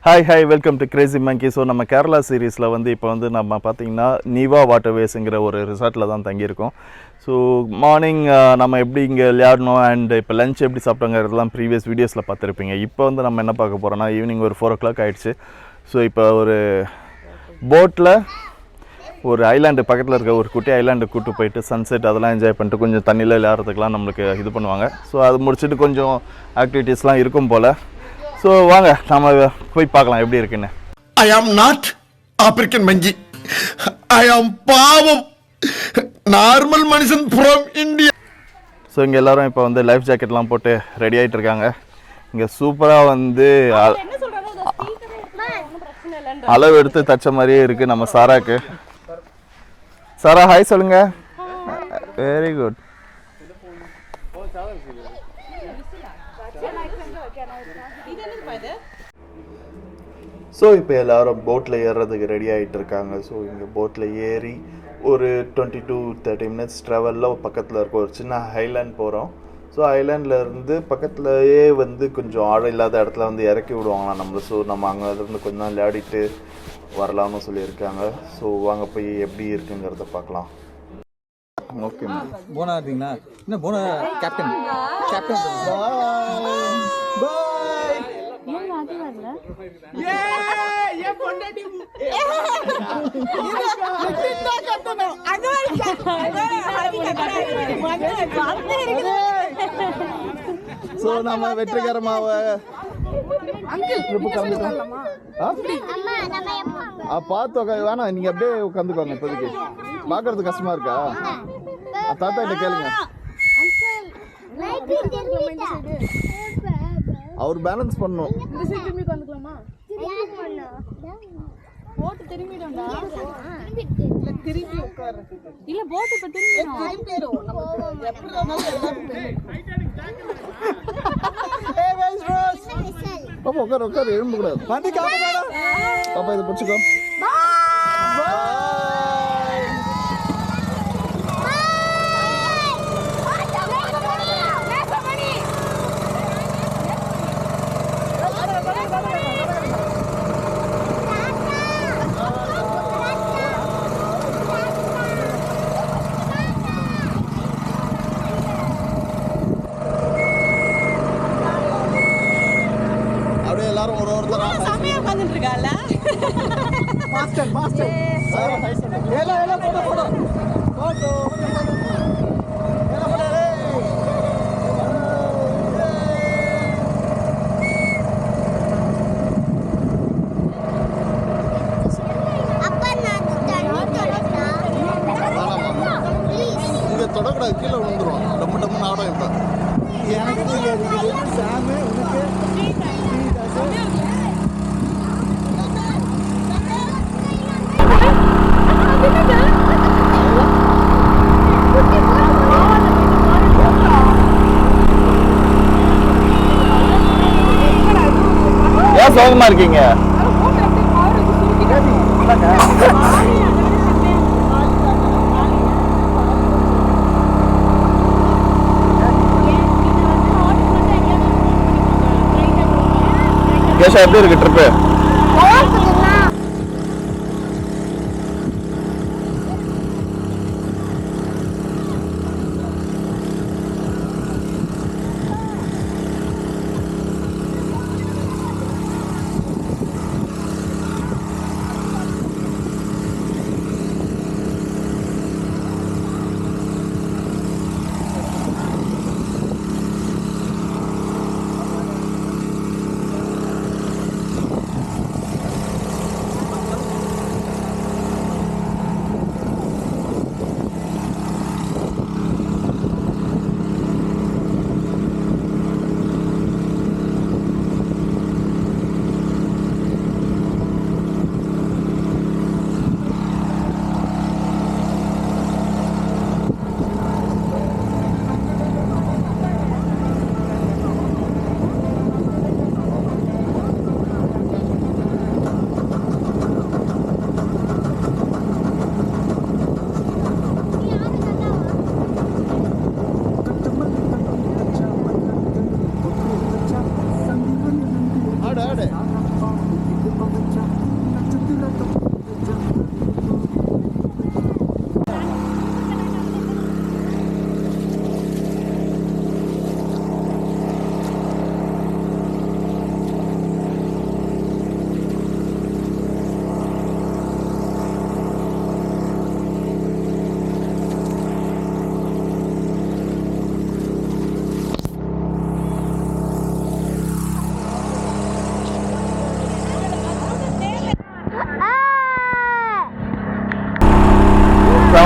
Hi welcome to Crazy monkey. So நம்ம கேரளா சீரீஸில் இப்போ நம்ம பார்த்திங்கன்னா நீவா வாட்டர்வேஸுங்கிற ஒரு ரிசார்ட்டில் தான் தங்கியிருக்கோம். ஸோ மார்னிங் நம்ம எப்படி இங்கே விளையாடணும் அண்ட் இப்போ லஞ்ச் எப்படி சாப்பிட்டோங்கிறதுலாம் ப்ரீவியஸ் வீடியோஸில் பார்த்துருப்பீங்க. இப்போ நம்ம என்ன பார்க்க போகிறோன்னா ஈவினிங் ஒரு 4 o'clock ஆகிடுச்சு. ஸோ இப்போ ஒரு போட்டில் ஒரு ஐலாண்டு பக்கத்தில் இருக்க ஒரு குட்டி ஐலாண்டு கூப்பிட்டு போயிட்டு சன்செட் அதெல்லாம் என்ஜாய் பண்ணிட்டு கொஞ்சம் தண்ணியில் விளையாடுறதுக்கெலாம் நம்மளுக்கு இது பண்ணுவாங்க. ஸோ அது முடிச்சுட்டு கொஞ்சம் ஆக்டிவிட்டீஸ்லாம் இருக்கும் போல். ஸோ வாங்க நம்ம போய் பார்க்கலாம் எப்படி இருக்குன்னு. ஐ ஆம் நாட் ஆப்பிரிக்கன் மங்கி. ஐ ஆம் பாவம் நார்மல் மனுஷன் ஃப்ரம் இந்தியா. ஸோ இங்கே எல்லோரும் இப்போ லைஃப் ஜாக்கெட்லாம் போட்டு ரெடி ஆகிட்டு இருக்காங்க. இங்கே சூப்பராக அளவு எடுத்து தச்ச மாதிரியே இருக்குது நம்ம சாராக்கு. சாரா ஹாய் சொல்லுங்க. Very good. ஸோ இப்போ எல்லோரும் போட்டில் ஏறுறதுக்கு ரெடி ஆகிட்டு இருக்காங்க. ஸோ இங்கே போட்டில் ஏறி ஒரு 20 to 30 minutes ட்ராவலில் பக்கத்தில் இருக்க ஒரு சின்ன ஐலாண்ட் போகிறோம். ஸோ ஐலாண்ட்லேருந்து பக்கத்துலேயே கொஞ்சம் ஆழம் இல்லாத இடத்துல இறக்கி விடுவாங்களாம் நம்மளை. ஸோ நம்ம அங்கே இருந்து கொஞ்ச நாள் விளையாடிட்டு வரலாம்னு சொல்லியிருக்காங்க. ஸோ வாங்க போய் எப்படி இருக்குங்கிறத பார்க்கலாம். ஓகே போனா இருக்கீங்களா? என்ன போனா கேப்டன் கேப்டன் ஸோ நம்ம வெற்றிகரமாக பார்த்து வேணாம், நீங்கள் அப்படியே உட்காந்துக்கோங்க. இப்போதைக்கு பார்க்கறது கஷ்டமா இருக்கா? தாத்தா கிட்ட கேளுங்க. அவர் பேலன்ஸ் பண்ணும். போட் திரும்பிடும்டா. திரும்பி உட்காரு. இல்ல போட் இப்ப திரும்பிடும். நமக்கு எப்படி பாப்பா உட்காரு எழும்ப கூடாது. பாப்பா இதை பிடிச்சிக்கோ. தொடக்கூடாது, கீழே விழுந்துரும். டம்மு டம்முன்னு ஆடும். இப்போ ஏன் சோகமா இருக்கீங்க? கேஷா எப்படி இருக்கு ட்ரிப்பு?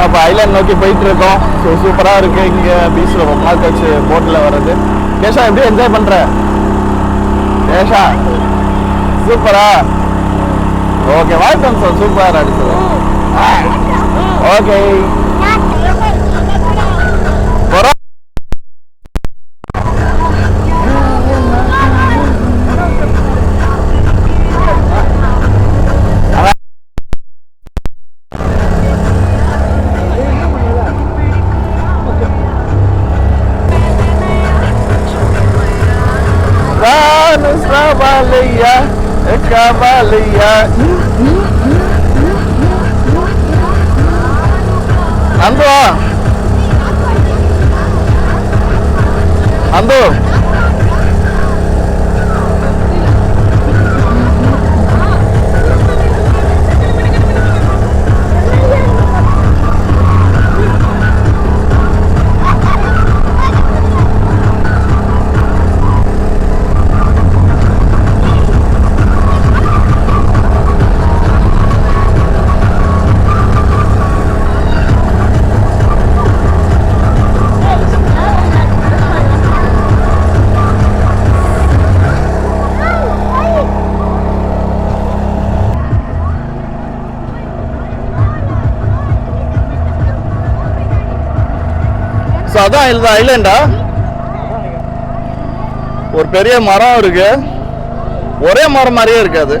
இப்போ ஐலாண்ட் நோக்கி போயிட்டு இருக்கோம். ஸோ சூப்பராக இருக்கு இங்கே பீச்சில் ரொம்ப நாள் கழிச்சு போட்டில் வர்றது. கேஷா எப்படி என்ஜாய் பண்ற? கேஷா சூப்பரா? ஓகே, வாழ்க்கை சார் சூப்பராக அடிச்சது. Okay Cavalia. Ando. Ando. So அதான் இந்த ஐலாண்டா. ஒரு பெரிய மரம் இருக்கு, ஒரே மரம் மாதிரியே இருக்காது.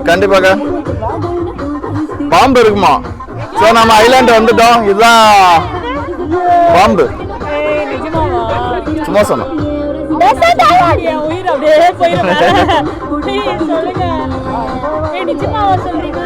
கண்டிப்பாக பாம்பு இருக்குமா? ஸோ நம்ம ஐலாண்டு வந்துட்டோம். இதுதான் பாம்பு. சும்மா சொன்னோம்.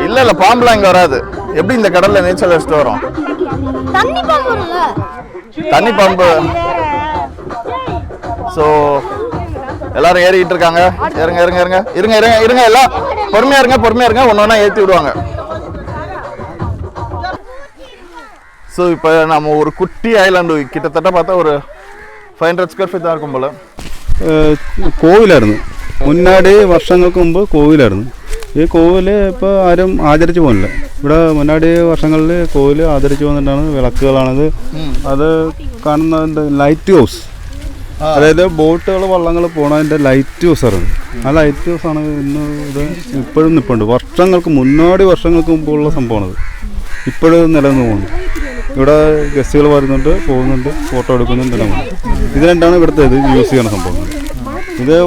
இல்ல இல்ல, பாம்புலாம் இங்க வராது. எப்படி இந்த கடல்ல நீச்சல் அடிச்சுட்டு வரும்? தண்ணி பாம்பு. ஸோ எல்லாரும் ஏறிக்கிட்டு இருக்காங்க. இருங்க இருங்க இருங்க இருங்க இருங்க இருங்க எல்லாம் பொறுமையா இருங்க, பொறுமையா இருங்க. ஒன்று ஒன்றா ஏற்றி விடுவாங்க. ஸோ இப்போ நம்ம ஒரு குட்டி ஐலாண்டு, கிட்டத்தட்ட பார்த்தா ஒரு 500 ஸ்கொயர் ஃபீட் தான் இருக்கும் போல. കോവിലായിരുന്നു മുന്നാടി വർഷങ്ങൾക്ക് മുമ്പ് കോവിലായിരുന്നു. ഈ കോവിൽ ഇപ്പോൾ ആരും ആചരിച്ചു പോകുന്നില്ല. ഇവിടെ മുന്നാടി വർഷങ്ങളിൽ കോവിൽ ആചരിച്ചു പോകുന്നിട്ടാണ് വിളക്കുകളാണിത്. അത് കാണുന്നതിൻ്റെ ലൈറ്റ് ഹൗസ്, അതായത് ബോട്ടുകൾ വള്ളങ്ങൾ പോണതിൻ്റെ ലൈറ്റ് ഹൗസാണ്. ആ ലൈറ്റ് ഹൗസാണ് ഇന്ന് ഇത് ഇപ്പോഴും നിൽപ്പുണ്ട്. വർഷങ്ങൾക്ക് മുമ്പുള്ള സംഭവമാണത്. ഇപ്പോഴും നിലനിന്ന് പോകുന്നു. ഇവിടെ ഗസ്റ്റുകൾ വരുന്നുണ്ട്, പോകുന്നുണ്ട്, ഫോട്ടോ എടുക്കുന്നുണ്ട്. ഇത് രണ്ടാണ് ഇവിടുത്തെ ഇത് യൂസ് ചെയ്യുന്ന സംഭവങ്ങൾ. ഇത്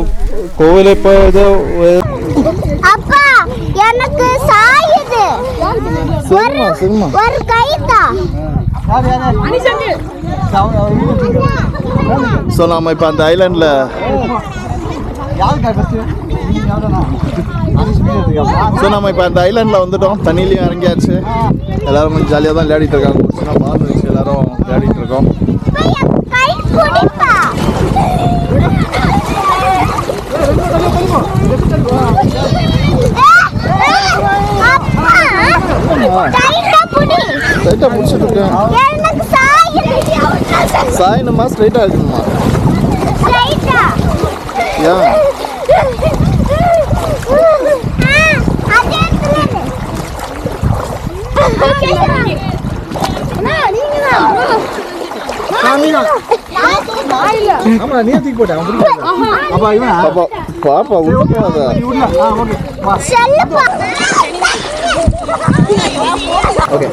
കോവിലിപ്പോൾ ഇത് ஸோ நம்ம இப்போ அந்த ஐலாண்டில் வந்துட்டோம். தண்ணியிலையும் இறங்கியாச்சு. எல்லாரும் கொஞ்சம் ஜாலியாக தான் விளையாடிட்டு இருக்காங்க. சின்ன பால் வச்சு எல்லாரும் விளையாடிட்டு இருக்கோம். ஸ்ட்ரைட்டாக பிடிச்சிட்டு இருக்கேன். சாயணுமா ஸ்ட்ரைட்டாக இருக்கணுமா? ஏன் பாப்பா உள்ள ஓகே.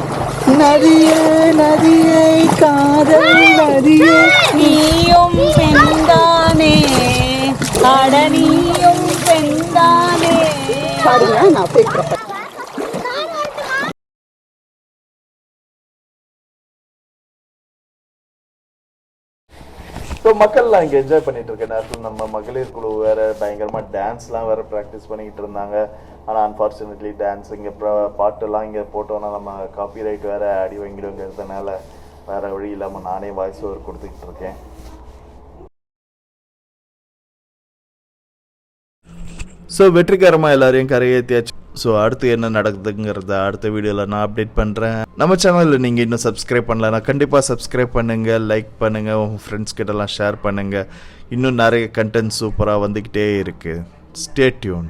நதியே நதியே காதல் நதியே நீயும் பெண்தானே அட நீயும் பெண்தானே. பாருங்க நான் போய் ஸோ மக்கள்லாம் இங்கே என்ஜாய் பண்ணிட்டு இருக்க நேரத்தில் நம்ம மகளிர் குழு வேறு பயங்கரமாக டான்ஸ்லாம் வேறு ப்ராக்டிஸ் பண்ணிக்கிட்டு இருந்தாங்க. ஆனால் அன்ஃபார்ச்சுனேட்லி டான்ஸ் இங்கே பாட்டெல்லாம் இங்கே போட்டோன்னா நம்ம காப்பிரைட் வேறு அடி வாங்கிடுங்கிறதுனால வேறு வழி இல்லாமல் நானே வாய்ஸ் ஓவர் கொடுத்துக்கிட்டு இருக்கேன். ஸோ வெற்றிகரமாக எல்லாரையும் கரையேற்றியாச்சு. ஸோ அடுத்து என்ன நடக்குதுங்கிறத அடுத்த வீடியோவில் நான் அப்டேட் பண்ணுறேன். நம்ம சேனலில் நீங்கள் இன்னும் சப்ஸ்கிரைப் பண்ணலன்னா கண்டிப்பாக சப்ஸ்கிரைப் பண்ணுங்கள், லைக் பண்ணுங்கள், உங்கள் ஃப்ரெண்ட்ஸ் கிட்டலாம் ஷேர் பண்ணுங்கள். இன்னும் நிறைய கண்டென்ட் சூப்பராக வந்துக்கிட்டே இருக்குது. Stay tune.